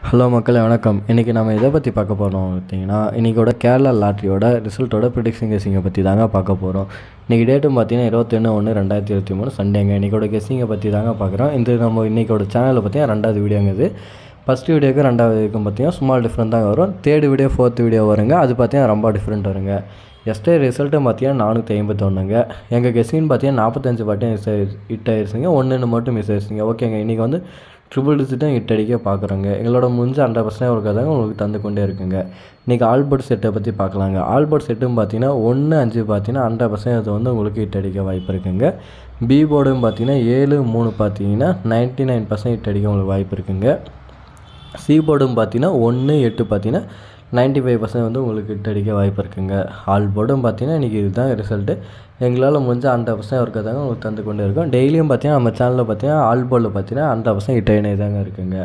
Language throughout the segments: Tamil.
ஹலோ மக்களே வணக்கம். இன்றைக்கி நம்ம இதை பற்றி பார்க்க போகிறோம் பார்த்தீங்கன்னா, இன்றைக்கோட கேரளா லாட்ரியோட ரிசல்ட்டோட ப்ரிடிக்ஷன் கெஸ்ஸிங்கை பற்றி தாங்க பார்க்க போகிறோம். இன்றைக்கி டேட்டும் பார்த்தீங்கன்னா 21/1/2023 சண்டேங்க. இன்றைக்கோட கெஸ்ஸிங்கை பற்றி தாங்க பார்க்குறோம். இந்த நம்ம இன்றைக்கோட சேனலில் பார்த்தீங்கன்னா 2வது வீடியோங்க. இது ஃபஸ்ட் வீடியோக்கு 2வது வீடியோக்கும் பார்த்தீங்கன்னா ஸ்மால் டிஃப்ரெண்ட் தாங்க வரும். 3rd வீடியோ 4th வீடியோ வருங்க. அது பார்த்தீங்கன்னா ரொம்ப டிஃப்ரெண்ட் வருங்க. எஸ்டே ரிசல்ட்டும் பார்த்தீங்கன்னா 451ங்க. எங்கள் கெஸ்ஸின்னு பார்த்தீங்கன்னா 45 வாட்டி ஹிட் ஆயிடுச்சுங்க. 1 மட்டும் மிஸ் ஆயிடுச்சுங்க. ஓகேங்க, இன்றைக்கி வந்து ட்ரிபிள் டிஜிட்டும் ஹிட் அடிக்க பார்க்குறோங்க. எங்களோட முடிஞ்ச 100% ஒரு கதாங்க உங்களுக்கு தந்து கொண்டே இருக்குங்க. இன்றைக்கி ஆல்போர்ட் செட்டை பற்றி பார்க்கலாங்க. ஆல்போர்ட் செட்டும் பார்த்தீங்கன்னா 1-5 பார்த்தீங்கன்னா 100% அது வந்து உங்களுக்கு ஹிட் அடிக்க வாய்ப்பு இருக்குங்க. பி போர்டும் பார்த்தீங்கன்னா 7-3 பார்த்தீங்கன்னா 99% ஹிட் அடிக்க உங்களுக்கு வாய்ப்பு இருக்குங்க. சி போர்டும் பார்த்தீங்கன்னா 1-8 பார்த்தீங்கன்னா 95% வந்து உங்களுக்கு ஹிட் அடிக்க வாய்ப்பு இருக்குங்க. ஆல் போர்டும் பார்த்தீங்கன்னா இன்றைக்கி இதுதான் ரிசல்ட்டு. எங்களால் முடிஞ்ச 100% இருக்கிறதாங்க உங்களுக்கு தந்து கொண்டே இருக்கும். டெய்லியும் பார்த்தீங்கன்னா நம்ம சேனலில் பார்த்தீங்கன்னா ஆல் போர்டில் பார்த்தீங்கன்னா 100% ஹிட் ஆகினே தாங்க இருக்குங்க.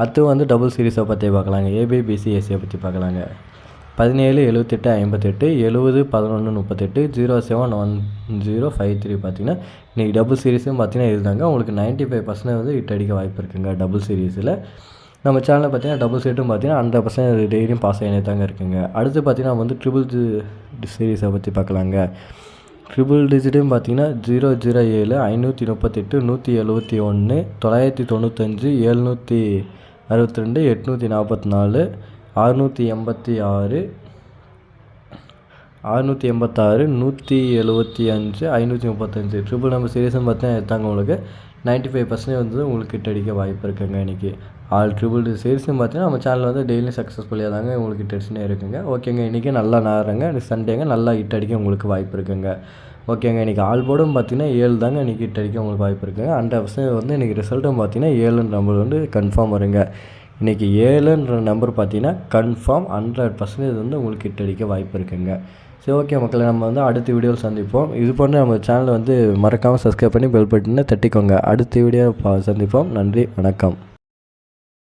அடுத்து வந்து டபுள் சீரிஸை பற்றி பார்க்கலாங்க. ஏபிபிசி ஏசியை பற்றி பார்க்கலாங்க. 17 78 58 70 11 38 071053 பார்த்தீங்கன்னா இன்றைக்கி டபுள் சீரிஸும் பார்த்தீங்கன்னா இதுதாங்க உங்களுக்கு 95% வந்து ஹிட் அடிக்க வாய்ப்பு இருக்குங்க. டபுள் சீரிஸில் நம்ம சேனலில் பார்த்தீங்கன்னா டபுள் செட்டும் பார்த்தீங்கன்னா 100% டெய்லியும் பாஸ் ஆகினே தாங்க இருக்குங்க. அடுத்து பார்த்தீங்கன்னா நம்ம வந்து ட்ரிபிள் சீரிஸை பற்றி பார்க்கலாங்க. ட்ரிபிள் டிஜிட்டும் பார்த்தீங்கன்னா 007 538 171 995 762 844 686 686 175 535 ட்ரிபிள் நம்பர் சீரிஸும் பார்த்தீங்கன்னா எடுத்தாங்க உங்களுக்கு 95% வந்து உங்களுக்கு ஹிட் அடிக்க வாய்ப்பு இருக்குங்க. இன்றைக்கி ஆல் ட்ரிபிள் சீரிஸும் பார்த்தீங்கன்னா நம்ம சேனலில் வந்து டெய்லியும் சக்ஸஸ்ஃபுல்லாக தாங்க உங்களுக்கு ஹிட் அடிச்சுனே இருக்குங்க. ஓகேங்க, இன்றைக்கி நல்லா நாடுறங்க. சண்டேங்க நல்லா ஹிட் அடிக்க உங்களுக்கு வாய்ப்பு இருக்குங்க. ஓகேங்க, இன்றைக்கி ஆல் போர்டும் பார்த்தீங்கன்னா 7 தாங்க இன்றைக்கி ஹிட் அடிக்க உங்களுக்கு வாய்ப்பு இருக்குங்க. 100% வந்து இன்றைக்கி ரிசல்ட்டும் பார்த்தீங்கன்னா 7 நம்பர் வந்து கன்ஃபார்ம் வருங்க. இன்றைக்கி 7ன்ற நம்பர் பார்த்தீங்கன்னா கன்ஃபார்ம் 100% வந்து உங்களுக்கு ஹிட் அடிக்க வாய்ப்பு இருக்குங்க. சரி, ஓகே மக்களை, நம்ம வந்து அடுத்த வீடியோவில் சந்திப்போம். இது போன்ற நம்ம சேனலை வந்து மறக்காமல் சப்ஸ்கிரைப் பண்ணி பெல் பட்டனை தட்டிக்கோங்க. அடுத்த வீடியோ சந்திப்போம். நன்றி, வணக்கம்.